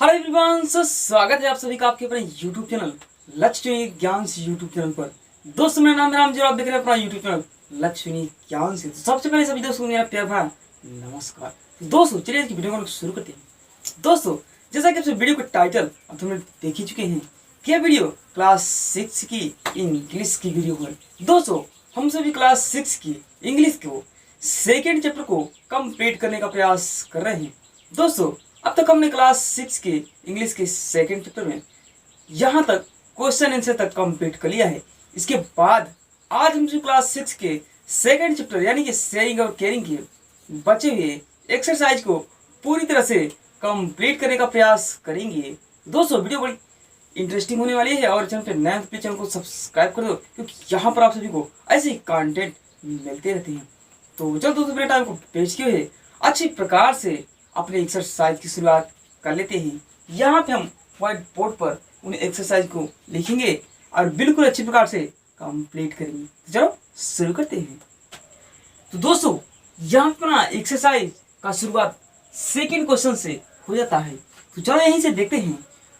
Hello everyone, स्वागत है आप सभी का आपके अपने YouTube चैनल लक्ष्य ज्ञान से यूट्यूब चैनल पर। दोस्तों मेरा नाम है राम जी और आप देख रहे हैं अपना YouTube चैनल लक्ष्य ज्ञान से। तो सबसे पहले सभी दोस्तों को मेरा प्यार भरा नमस्कार। तो दोस्तों चलिए इसकी वीडियो को शुरू करते हैं। दोस्तों जैसा कि आपसे वीडियो का टाइटल अब तो देख ही चुके हैं कि यह वीडियो क्लास 6 की इंग्लिश की वीडियो है। दोस्तों हम सभी क्लास 6 की इंग्लिश को सेकेंड चैप्टर को कंप्लीट करने का प्रयास कर रहे हैं। दोस्तों अब तक हमने क्लास 6 के इंग्लिश के सेकेंड चैप्टर में यहाँ तक क्वेश्चन आंसर तक कंप्लीट कर लिया है। इसके बाद आज हम जो क्लास 6 के सेकेंड चैप्टर यानी कि शेयरिंग और केयरिंग के बचे हुए एक्सरसाइज को पूरी तरह से कंप्लीट करने का प्रयास करेंगे। दोस्तों वीडियो बड़ी इंटरेस्टिंग होने वाली है और चैनल पे नए प्लीज चैनल को सब्सक्राइब कर दो, क्योंकि यहाँ पर आप सभी को ऐसे कंटेंट मिलते रहते हैं। तो चलो दोस्तों अपने टाइम को पेश किए हुए अच्छी प्रकार से अपने एक्सरसाइज की शुरुआत कर लेते हैं। यहाँ पे हम व्हाइट बोर्ड पर उन एक्सरसाइज को लिखेंगे और बिल्कुल अच्छी प्रकार से कंप्लीट करेंगे। तो चलो शुरू करते हैं। तो दोस्तों यहाँ पर ना एक्सरसाइज का शुरुआत सेकंड क्वेश्चन से हो जाता है। तो चलो यहीं से देखते हैं।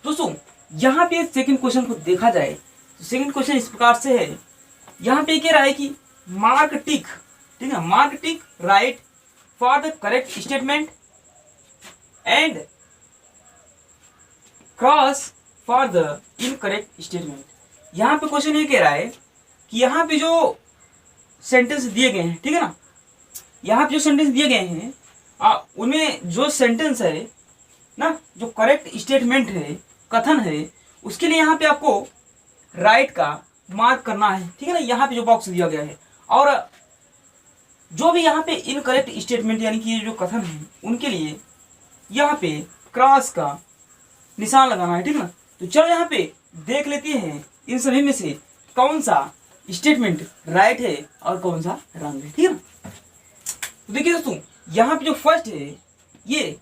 दोस्तों यहाँ पे सेकंड क्वेश्चन को देखा जाए तो सेकंड क्वेश्चन इस प्रकार से है। यहाँ पे कह रहा है कि मार्क टिक, ठीक है, mark tick right for the correct statement and cross for the incorrect statement. यहाँ पे क्वेश्चन ये कह रहा है कि यहाँ पे जो सेंटेंस दिए गए हैं, ठीक है ना, यहाँ पे जो सेंटेंस दिए गए हैं उनमें जो सेंटेंस है ना, जो करेक्ट स्टेटमेंट है, कथन है, उसके लिए यहाँ पे आपको राइट का मार्क करना है, ठीक है ना। यहाँ पे जो बॉक्स दिया गया है और जो भी यहाँ पे इनकरेक्ट स्टेटमेंट यानी कि जो कथन है उनके लिए यहाँ पे क्रॉस का निशान लगाना है, ठीक ना। तो चलो यहाँ पे देख लेते हैं इन सभी में से कौन सा स्टेटमेंट राइट है और कौन सा रॉन्ग है, ठीक है ना। तो देखिए दोस्तों यहाँ पे जो फर्स्ट है ये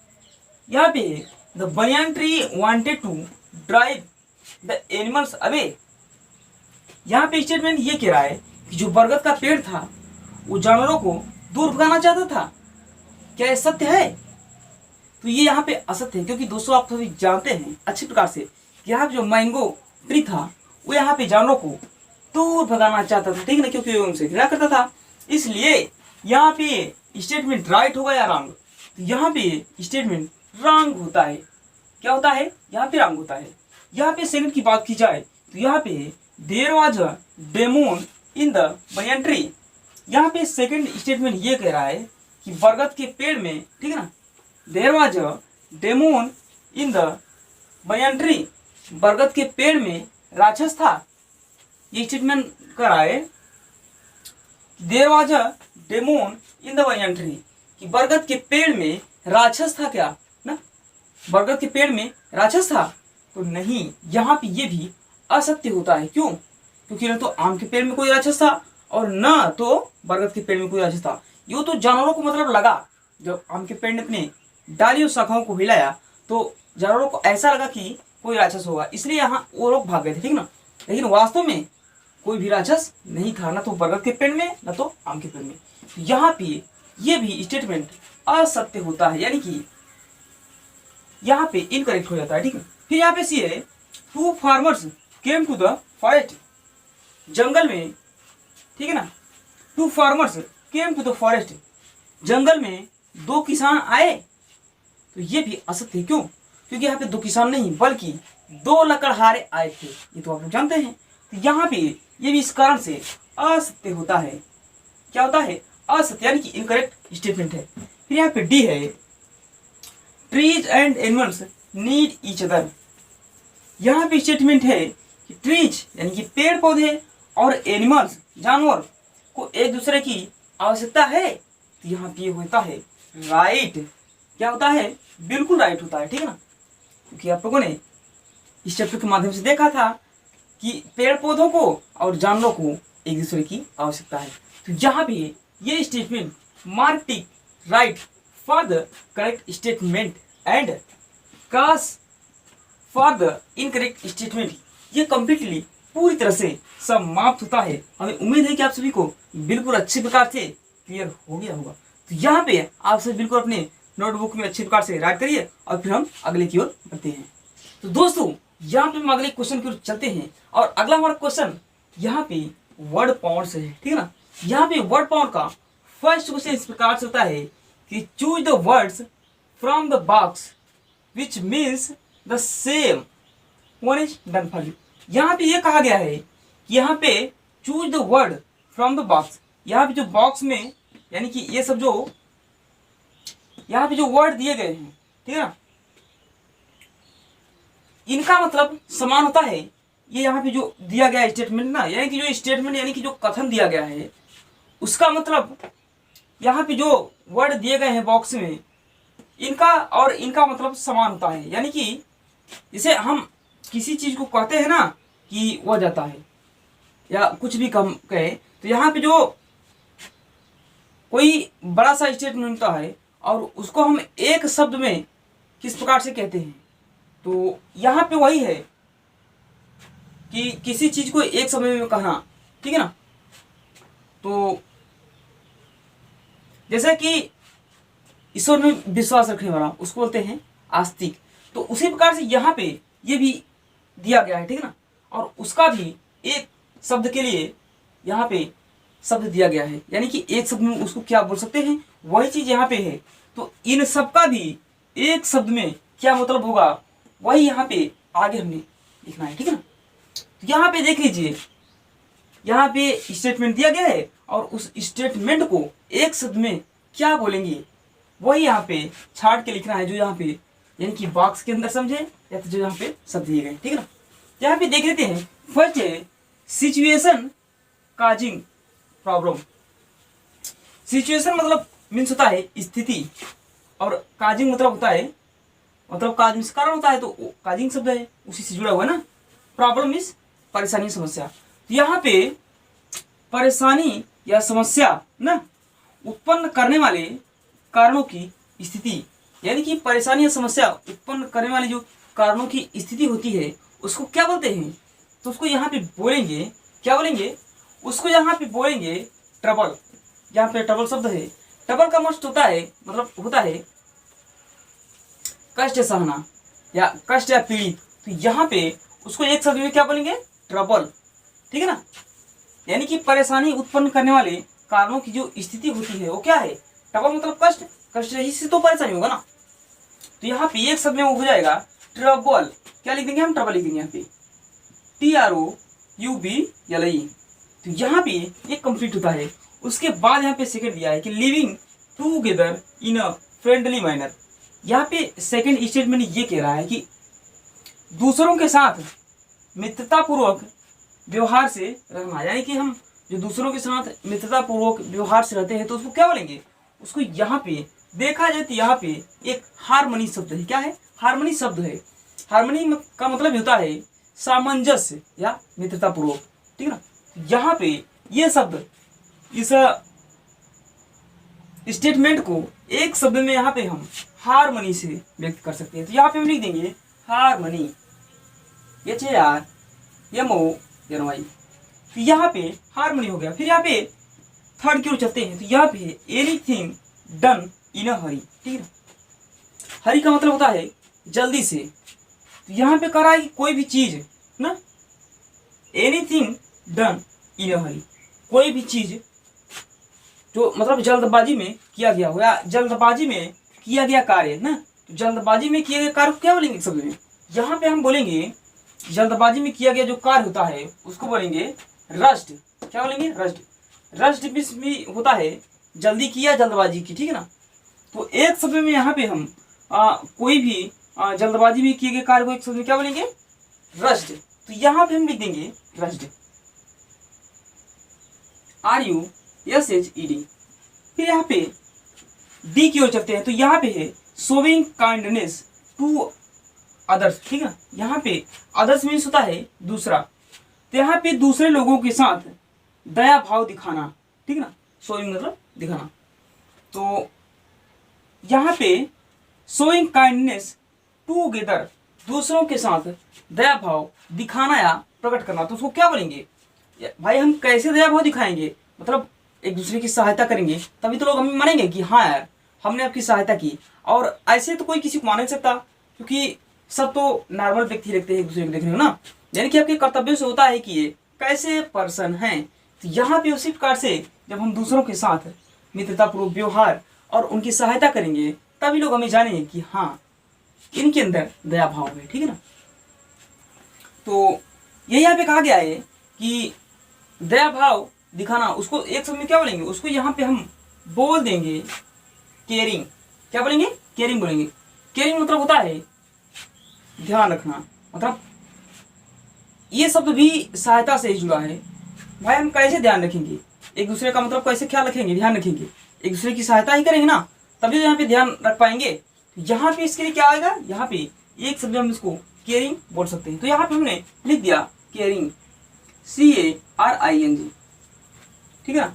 यहाँ पे the banyan tree wanted to drive the animals away. यहाँ पे स्टेटमेंट ये कह रहा है कि जो बरगद का पेड़ था वो जानवरों को दूर भगाना चाहता था। क्या यह सत्य है? तो ये यहाँ पे असत्य है, क्योंकि दोस्तों आप सभी जानते हैं अच्छी प्रकार से कि यहाँ पे जो मैंगो ट्री था वो यहाँ पे जानवरों को दूर भगाना चाहता था, ठीक है ना, क्योंकि वो उनसे घृणा करता था। इसलिए यहाँ पे स्टेटमेंट राइट होगा या रॉन्ग? तो यहाँ पे स्टेटमेंट रॉन्ग होता है। क्या होता है? यहाँ पे रॉन्ग होता है। यहाँ पे सेकंड की बात की जाए तो यहाँ पे there was a demon in the banyan tree. यहाँ पे सेकंड स्टेटमेंट ये कह रहा है कि बरगद के पेड़ में, ठीक है ना, there was a demon in the banyan tree, बरगद के पेड़ में राक्षस था। ये स्टेटमेंट कर रहा है there was a demon in the banyan tree, कि बरगद के पेड़ में राक्षस था। क्या ना, बरगद के पेड़ में राक्षस था? तो नहीं, यहाँ पे ये भी असत्य होता है। क्यों? क्योंकि न तो आम के पेड़ में कोई राक्षस था और न तो बरगद के पेड़ में कोई राक्षस था। यूँ तो जानवरों को मतलब लगा, जब आम के पेड़ ने अपने डाली और शाखाओं को हिलाया तो जानवरों को ऐसा लगा कि कोई राक्षस होगा, इसलिए यहाँ वो लोग भाग गए थे, ठीक ना। लेकिन वास्तव में कोई भी राक्षस नहीं था, ना तो बरगद के पेड़ में ना तो आम के पेड़ में। तो यहाँ पे ये भी स्टेटमेंट असत्य होता है, यानी कि यहाँ पे इनकरेक्ट हो जाता है, ठीक है। फिर यहाँ पे सी है two farmers came to the forest, जंगल में, ठीक है ना, two farmers came to the forest, जंगल में दो किसान आए। तो ये भी असत्य है। क्यों? क्योंकि यहाँ पे दो किसान नहीं बल्कि दो लकड़हारे आए थे, ये तो आप लोग जानते हैं। तो यहाँ पे ये भी इस कारण से असत्य होता है। क्या होता है? असत्य, यानी कि इनकरेक्ट स्टेटमेंट है। फिर यहाँ पे डी है trees and animals need each other. यहाँ पे स्टेटमेंट है कि ट्रीज यानी कि पेड़ पौधे और एनिमल्स जानवर को एक दूसरे की आवश्यकता है। तो यहाँ पे होता है राइट। क्या होता है? बिल्कुल राइट होता है, ठीक है ना, क्योंकि आप लोगों ने इस चैप्टर के माध्यम से देखा था कि पेड़ पौधों को और जानवरों को एक दूसरे की आवश्यकता है। तो यहाँ पे ये statement mark tick right for the correct statement and cross for the incorrect statement, ये कंप्लीटली पूरी तरह से समाप्त होता है। हमें उम्मीद है कि आप सभी को बिल्कुल अच्छी प्रकार से क्लियर हो गया होगा। तो यहाँ पे आप सभी बिल्कुल अपने नोटबुक में अच्छी प्रकार से राइट करिए और फिर हम अगले की ओर बढ़ते हैं। तो दोस्तों यहाँ पे हम अगले क्वेश्चन की ओर चलते हैं और अगला हमारा क्वेश्चन यहाँ पे वर्ड पावर से है, ठीक है ना। यहाँ पे वर्ड पावर का फर्स्ट क्वेश्चन इस प्रकार से होता है कि choose the words from the box which means the same one is done for you. यहाँ पे ये कहा गया है कि यहाँ पे choose the word from the box, यहाँ पे जो बॉक्स में यानी कि ये सब जो यहाँ पे जो वर्ड दिए गए हैं, ठीक है ना, इनका मतलब समान होता है। ये यहाँ पे जो दिया गया स्टेटमेंट ना, यानी कि जो स्टेटमेंट यानी कि जो कथन दिया गया है उसका मतलब यहाँ पे जो वर्ड दिए गए हैं बॉक्स में इनका और इनका मतलब समान होता है। यानी कि जैसे हम किसी चीज को कहते हैं ना कि वह जाता है या कुछ भी कम कहे, तो यहाँ पे जो कोई बड़ा सा स्टेटमेंट होता है और उसको हम एक शब्द में किस प्रकार से कहते हैं, तो यहाँ पे वही है कि किसी चीज को एक शब्द में कहना, ठीक है ना। तो जैसे कि ईश्वर में विश्वास रखने वाला उसको बोलते हैं आस्तिक, तो उसी प्रकार से यहाँ पे ये भी दिया गया है, ठीक है ना। और उसका भी एक शब्द के लिए यहाँ पे शब्द दिया गया है, यानी कि एक शब्द में उसको क्या बोल सकते हैं, वही चीज यहाँ पे है। तो इन सब का भी एक शब्द में क्या मतलब होगा वही यहाँ पे आगे हमने लिखना है, ठीक है ना। तो यहाँ पे देख लीजिए, यहाँ पे स्टेटमेंट दिया गया है और उस स्टेटमेंट को एक शब्द में क्या बोलेंगे वही यहाँ पे छाट के लिखना है, जो यहाँ पे यानी कि बॉक्स के अंदर समझे या तो जो यहाँ पे शब्द दिए गए, ठीक है ना। यहाँ पे देख लेते हैं, फर्स्ट है सिचुएशन काजिंग प्रॉब्लम। सिचुएशन मतलब मीन्स होता है स्थिति और काजिंग मतलब होता है मतलब काज मीन्स कारण होता है, तो काजिंग शब्द है उसी से जुड़ा हुआ है ना। प्रॉब्लम मीन्स परेशानी समस्या, तो यहाँ पे परेशानी या समस्या ना उत्पन्न करने वाले कारणों की स्थिति, यानी कि परेशानी या समस्या उत्पन्न करने वाली जो कारणों की स्थिति होती है उसको क्या बोलते हैं, तो उसको यहाँ पे बोलेंगे, क्या बोलेंगे, उसको यहाँ पे बोलेंगे ट्रबल। यहाँ पे ट्रबल शब्द है, ट्रबल का मतलब होता है होता है कष्ट सहना या कष्ट या पीड़ित, तो यहाँ पे उसको एक शब्द में क्या बोलेंगे, ट्रबल, ठीक है ना। यानी कि परेशानी उत्पन्न करने वाले कारणों की जो स्थिति होती है वो क्या है, ट्रबल मतलब कष्ट, कष्ट से तो परेशानी होगा ना। तो यहाँ पे एक शब्द में वो हो जाएगा ट्रबल, क्या लिख देंगे हम, ट्रबल लिख देंगे यहाँ पे TROUBLE। तो यहाँ पे ये कंप्लीट होता है। उसके बाद यहाँ पे सेकंड दिया है कि living together in a friendly manner. यहाँ पे सेकंड स्टेटमेंट ये कह रहा है कि दूसरों के साथ मित्रतापूर्वक व्यवहार से रहना, यानी कि हम जो दूसरों के साथ मित्रतापूर्वक व्यवहार से रहते हैं तो उसको क्या बोलेंगे, उसको यहाँ पे देखा जाए तो यहाँ पे एक हार्मनी शब्द है, क्या है, हार्मनी शब्द है। हार्मनी का मतलब होता है सामंजस्य या मित्रतापूर्वक, ठीक है ना। यहाँ पे ये शब्द इस स्टेटमेंट को एक शब्द में यहाँ पे हम हार्मनी से व्यक्त कर सकते हैं। तो यहाँ पे हम लिख देंगे हार्मनी, HARMONY। तो यहाँ पे हार्मनी हो गया। फिर यहाँ पे थर्ड की ओर चलते हैं, तो यहाँ पे एनीथिंग डन इन अ हरी, ठीक है। हरी का मतलब होता है जल्दी से, तो यहाँ पे कह रहा है कि कोई भी चीज ना, एनीथिंग डन इन अ हरी, कोई भी चीज जो मतलब जल्दबाजी में किया गया हो या जल्दबाजी में किया गया कार्य ना, तो जल्दबाजी में किए गए कार्य को क्या बोलेंगे शब्द में, यहाँ पे हम बोलेंगे जल्दबाजी में किया गया जो कार्य होता है उसको बोलेंगे रश्ड, क्या बोलेंगे, रश्ड। रश्ड भी होता है जल्दी किया जल्दबाजी की, ठीक है ना। तो एक शब्द में यहाँ पे हम कोई भी जल्दबाजी में किए गए कार्य को एक शब्द में क्या बोलेंगे, रश्ड। तो यहाँ पे हम लिख देंगे रश्ड, RUSHED। फिर यहाँ पे डी की ओर चलते हैं, तो यहाँ पे है शोविंग काइंडनेस टू अदर्स, ठीक है। यहाँ पे अदर्स मीन्स होता है दूसरा, तो यहाँ पे दूसरे लोगों के साथ दया भाव दिखाना, ठीक है ना। शोइंग मतलब दिखाना, तो यहाँ पे शोइंग काइंडनेस टूगेदर, दूसरों के साथ दया भाव दिखाना या प्रकट करना, तो उसको क्या बोलेंगे भाई, हम कैसे दया भाव दिखाएंगे, मतलब एक दूसरे की सहायता करेंगे तभी तो लोग हमें मानेंगे कि हाँ यार हमने आपकी सहायता की। और ऐसे तो कोई किसी को मान नहीं सकता, क्योंकि सब तो नॉर्मल व्यक्ति लगते हैं एक दूसरे को देखने में ना। यानी कि आपके कर्तव्य से होता है कि ये कैसे पर्सन हैं। तो यहाँ पे उसी प्रकार से जब हम दूसरों के साथ मित्रतापूर्वक व्यवहार और उनकी सहायता करेंगे, तभी लोग हमें जानेंगे कि हाँ, इनके अंदर दया भाव है। ठीक है ना। तो यही यहाँ पे कहा गया है कि दया भाव दिखाना, उसको एक शब्द में क्या बोलेंगे, उसको यहाँ पे हम बोल देंगे केयरिंग। क्या बोलेंगे? केयरिंग बोलेंगे। केयरिंग मतलब होता है ध्यान रखना। मतलब ये शब्द भी सहायता से ही जुड़ा है। भाई हम कैसे ध्यान रखेंगे एक दूसरे का, मतलब कैसे ख्याल रखेंगे, ध्यान रखेंगे, एक दूसरे की सहायता ही करेंगे ना, तभी तो यहाँ पे ध्यान रख पाएंगे। यहाँ पे इसके लिए क्या आएगा, यहाँ पे एक शब्द हम इसको केयरिंग बोल सकते हैं। तो यहाँ पे हमने लिख दिया केयरिंग, CARING। ठीक है ना।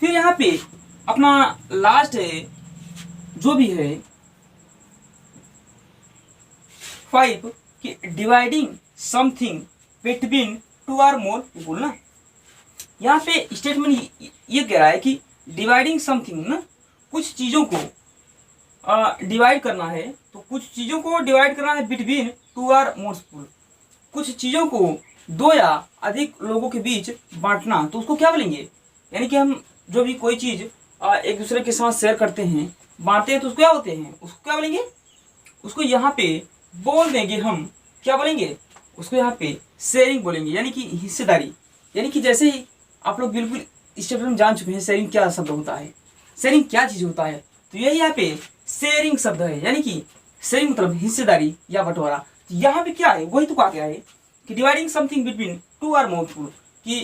फिर यहाँ पे अपना लास्ट है जो भी है 5 कि डिवाइडिंग समथिंग बिटवीन 2 और मोर पीपुल ना। यहाँ पे स्टेटमेंट ये कह रहा है कि डिवाइडिंग समथिंग ना, कुछ चीज़ों को डिवाइड करना है। तो कुछ चीज़ों को डिवाइड करना है बिटवीन 2 और मोर पीपुल, कुछ चीज़ों को 2 या अधिक लोगों के बीच बांटना। तो उसको क्या बोलेंगे, यानी कि हम जो भी कोई चीज़ एक दूसरे के साथ शेयर करते हैं, बांटते हैं, तो उसको क्या होते हैं, उसको क्या बोलेंगे, उसको यहाँ पे बोल देंगे हम, क्या बोलेंगे, उसको यहाँ पे शेयरिंग बोलेंगे, यानी कि हिस्सेदारी। यानी कि जैसे ही आप लोग बिल्कुल इस चैप्टर में जान चुके हैं शेयरिंग क्या शब्द होता है, शेयरिंग क्या चीज़ होता है। तो यही यहाँ पे शेयरिंग शब्द है, यानी कि शेयरिंग मतलब हिस्सेदारी या बंटवारा। तो यहाँ पे क्या है, वही तो कहा गया है कि डिवाइडिंग समथिंग बिटवीन 2 और मोर पीपुल, कि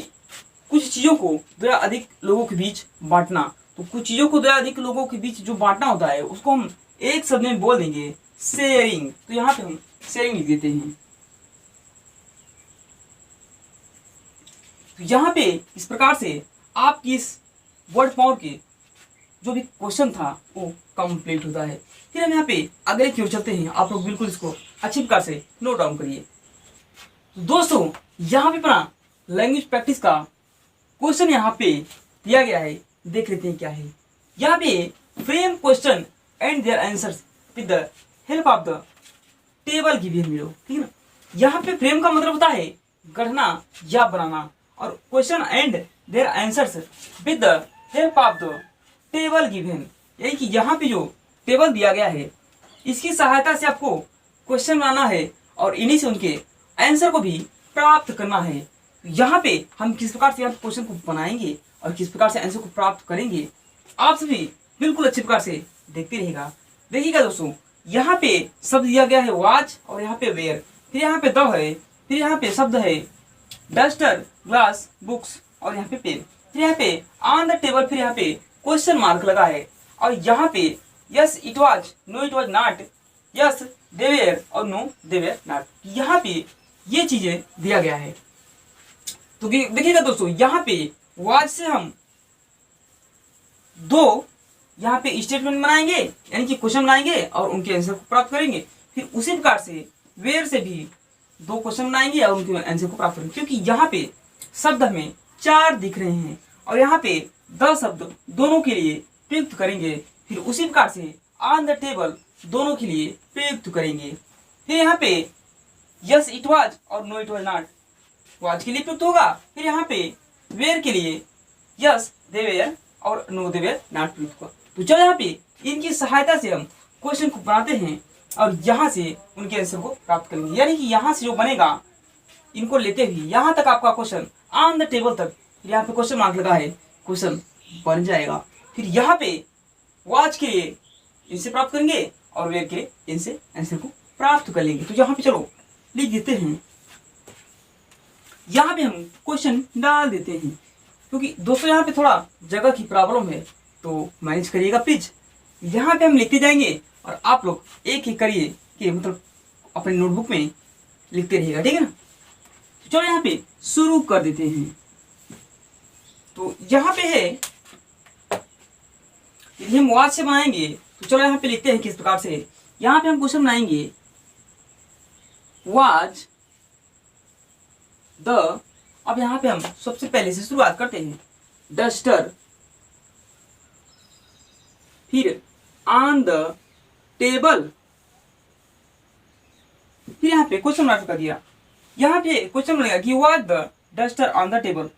कुछ चीज़ों को 2 या अधिक लोगों के बीच बांटना। तो कुछ चीज़ों को 2 या अधिक लोगों के बीच जो बांटना होता है, उसको हम एक शब्द में बोल देंगे शेयरिंग। तो यहाँ पे हम शेयरिंग लिख देते हैं। तो यहाँ पे इस प्रकार से आपकी इस वर्ड पावर के जो भी क्वेश्चन था वो कंप्लीट होता है। फिर हम यहाँ पे अगले की ओर चलते हैं। आप लोग बिल्कुल इसको अच्छी प्रकार से नोट डाउन करिए। तो दोस्तों यहाँ पे अपना लैंग्वेज प्रैक्टिस का क्वेश्चन यहाँ पे दिया गया है, देख लेते हैं क्या है। यहाँ पे frame question and their answers with the help of the table given below. ठीक है ना। यहाँ पे फ्रेम का मतलब होता है गढ़ना या बनाना, और question and their answers with the help of the table given, यानी कि यहाँ पे जो टेबल दिया गया है इसकी सहायता से आपको क्वेश्चन बनाना है और इन्हीं से उनके आंसर को भी प्राप्त करना है। यहाँ पे हम किस प्रकार से क्वेश्चन को बनाएंगे और किस प्रकार से आंसर को प्राप्त करेंगे, आप सभी बिल्कुल अच्छी प्रकार से देखते रहेगा। देखिएगा दोस्तों, यहाँ पे शब्द दिया गया है वॉच, और यहाँ पे वेयर, फिर यहाँ पे द है, फिर यहाँ पे शब्द है डस्टर, ग्लास, बुक्स, और यहाँ पे पेन, फिर यहाँ पे ऑन द टेबल, फिर यहाँ पे क्वेश्चन मार्क लगा है, और यहाँ पे yes it was, no it was not, yes they were और नो दे वेयर नॉट। यहाँ पे ये चीजें दिया गया है। तो देखिएगा दोस्तों, यहाँ पे वाज से हम 2 यहाँ पे स्टेटमेंट बनाएंगे, यानी कि क्वेश्चन बनाएंगे और उनके आंसर को प्राप्त करेंगे। फिर उसी प्रकार से वेयर से भी 2 क्वेश्चन बनाएंगे और उनके आंसर को प्राप्त करेंगे, क्योंकि यहाँ पे शब्द हमें 4 दिख रहे हैं और यहाँ पे 10 शब्द दोनों के लिए प्रयुक्त करेंगे। फिर उसी प्रकार से ऑन द टेबल दोनों के लिए प्रयुक्त करेंगे। फिर यहाँ पे यस इट वाज और no it was not was के लिए प्रयुक्त होगा। फिर यहाँ पे वेयर के लिए यस दे वेयर और नो दे वेयर नॉट प्रयुक्त होगा। तो चलो यहाँ पे इनकी सहायता से हम क्वेश्चन को बनाते हैं और यहाँ से उनके आंसर को प्राप्त करेंगे। यानी कि यहाँ से जो बनेगा, इनको लेते हुए यहाँ तक आपका क्वेश्चन ऑन द टेबल तक, यहाँ पे क्वेश्चन मार्क लगा है, क्वेश्चन बन जाएगा। फिर यहाँ पे वाच के लिए इनसे प्राप्त करेंगे और वेयर के लिए इनसे आंसर को प्राप्त कर लेंगे। तो यहाँ पे चलो लिख देते हैं, यहाँ पे हम क्वेश्चन डाल देते हैं, क्योंकि दोस्तों यहाँ पे थोड़ा जगह की प्रॉब्लम है, तो मैनेज करिएगा प्लीज। यहाँ पे हम लिखते जाएंगे और आप लोग एक एक करिए कि मतलब अपने नोटबुक में लिखते रहिएगा, ठीक है ना। तो चलो यहाँ पे शुरू कर देते हैं। तो यहाँ पे है, यदि हम वाच से बनाएंगे तो चलो यहाँ पे लिखते हैं किस प्रकार से। यहाँ पे हम क्वेश्चन बनाएंगे वाज द, अब यहाँ पे हम सबसे पहले से शुरुआत करते हैं, डस्टर, फिर ऑन द टेबल। फिर यहाँ पे क्वेश्चन मार्क कर दिया। यहाँ पे क्वेश्चन बनेगा कि was the duster on the table,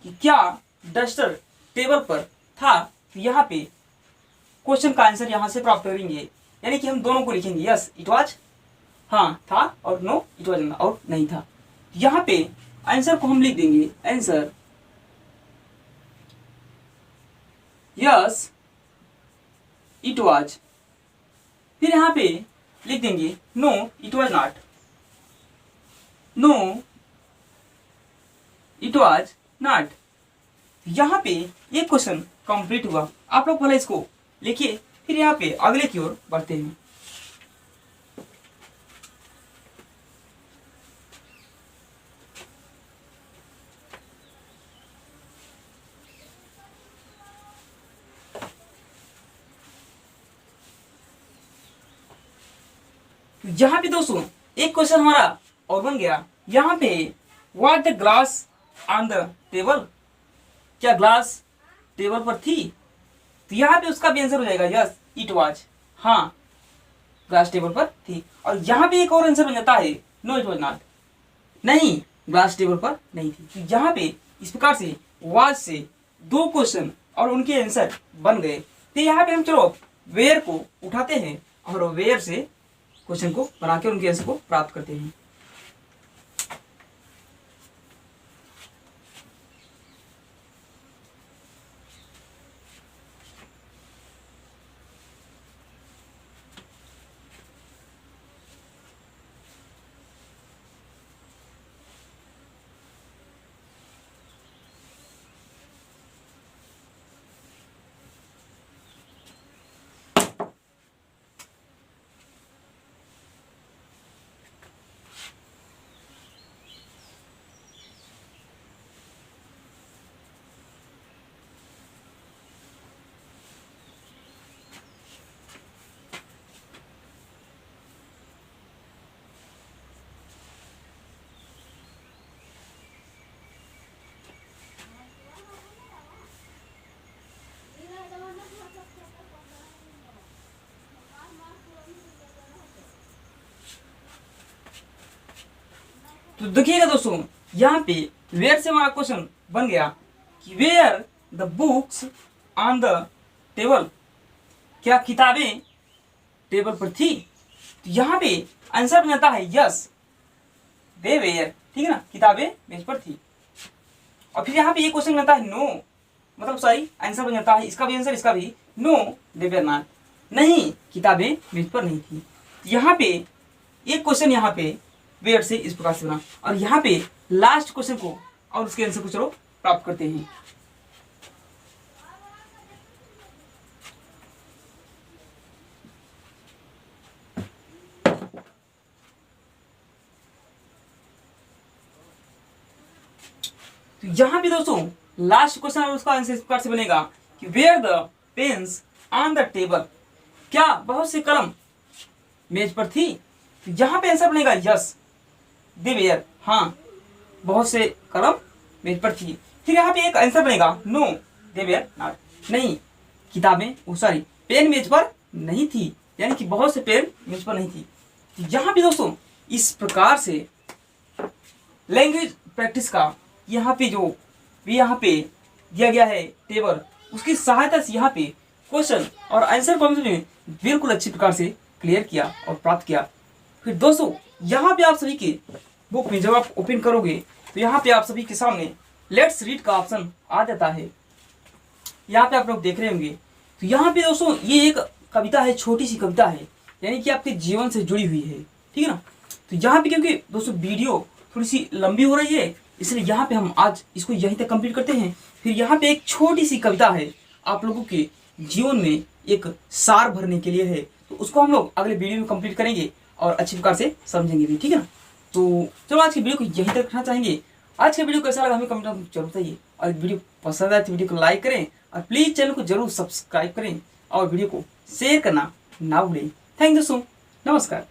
कि क्या डस्टर टेबल पर था। तो यहाँ पे क्वेश्चन का आंसर यहाँ से प्राप्त करेंगे, यानी कि हम दोनों को लिखेंगे, यस इट वाज, हाँ था, और नो इट वाज और नहीं था। यहाँ पे आंसर को हम लिख देंगे, आंसर यस इट वाज। फिर यहाँ पे लिख देंगे no it was not, no it was not. यहाँ पे ये क्वेश्चन कंप्लीट हुआ। आप लोग पहले इसको लिखिए, फिर यहाँ पे अगले की ओर बढ़ते हैं। यहाँ पे दोस्तों एक क्वेश्चन हमारा और बन गया। यहाँ पे what the glass on the table, क्या ग्लास टेबल पर थी। तो यहाँ पे उसका भी आंसर हो जाएगा यस इट वाज, हाँ ग्लास टेबल पर थी। और यहाँ पे एक और आंसर बन जाता है नो इट वाज नॉट, नहीं ग्लास टेबल पर नहीं थी। तो यहाँ पे इस प्रकार से वाज से दो क्वेश्चन और उनके आंसर बन गए। तो यहाँ पे हम चलो वेयर को उठाते हैं और वेयर से क्वेश्चन को बना के उनके आंसर को प्राप्त करते हैं। तो देखिएगा दोस्तों, यहाँ पे वेयर से हमारा क्वेश्चन बन गया कि were the books on the table, क्या किताबें टेबल पर थी। तो यहाँ पे आंसर बन जाता है यस दे वेयर, ठीक है ना, किताबें मेज पर थी। और फिर यहाँ पे ये क्वेश्चन बनता है नो, मतलब सॉरी आंसर बन जाता है इसका भी आंसर, इसका भी नो दे वेयर नॉट, नहीं किताबें मेज पर नहीं थी। यहाँ पे एक क्वेश्चन यहाँ पे वेयर से इस प्रकार से बना, और यहाँ पे लास्ट क्वेश्चन को और उसके आंसर को चलो प्राप्त करते हैं। तो यहाँ पे दोस्तों लास्ट क्वेश्चन और उसका आंसर इस प्रकार से बनेगा कि were the pens on the table, क्या बहुत से कलम मेज पर थी। तो यहाँ पे आंसर बनेगा यस दे वेयर, हाँ बहुत से कलम मेज पर थी। फिर यहाँ पे एक आंसर बनेगा नो दे वेयर नॉट, नहीं किताबें सॉरी पेन मेज पर नहीं थी, यानी कि बहुत से पेन मेज पर नहीं थी। तो यहाँ पे दोस्तों इस प्रकार से लैंग्वेज प्रैक्टिस का यहाँ पे जो भी यहाँ पे दिया गया है टेबल, उसकी सहायता से यहाँ पे क्वेश्चन और आंसर को हमने बिल्कुल अच्छी प्रकार से क्लियर किया और प्राप्त किया। फिर दोस्तों यहाँ पे आप सभी के बुक में जब आप ओपन करोगे तो यहाँ पे आप सभी के सामने लेट्स रीड का ऑप्शन आ जाता है। यहाँ पे आप लोग देख रहे होंगे। तो यहाँ पे दोस्तों ये एक कविता है, छोटी सी कविता है, यानी कि आपके जीवन से जुड़ी हुई है, ठीक है ना। तो यहाँ पे क्योंकि दोस्तों वीडियो थोड़ी सी लंबी हो रही है, इसलिए यहाँ पे हम आज इसको यहीं तक कंप्लीट करते हैं। फिर यहाँ पे एक छोटी सी कविता है, आप लोगों के जीवन में एक सार भरने के लिए है, तो उसको हम लोग अगले वीडियो में कंप्लीट करेंगे और अच्छी प्रकार से समझेंगे भी, ठीक है ना। तो चलो आज की वीडियो को यहीं तक रखना चाहेंगे। आज का वीडियो कैसा लगा हमें कमेंट में जरूर बताइए, और वीडियो पसंद आए तो वीडियो को लाइक करें और प्लीज़ चैनल को जरूर सब्सक्राइब करें और वीडियो को शेयर करना ना भूलें। थैंक यू दोस्तों, नमस्कार।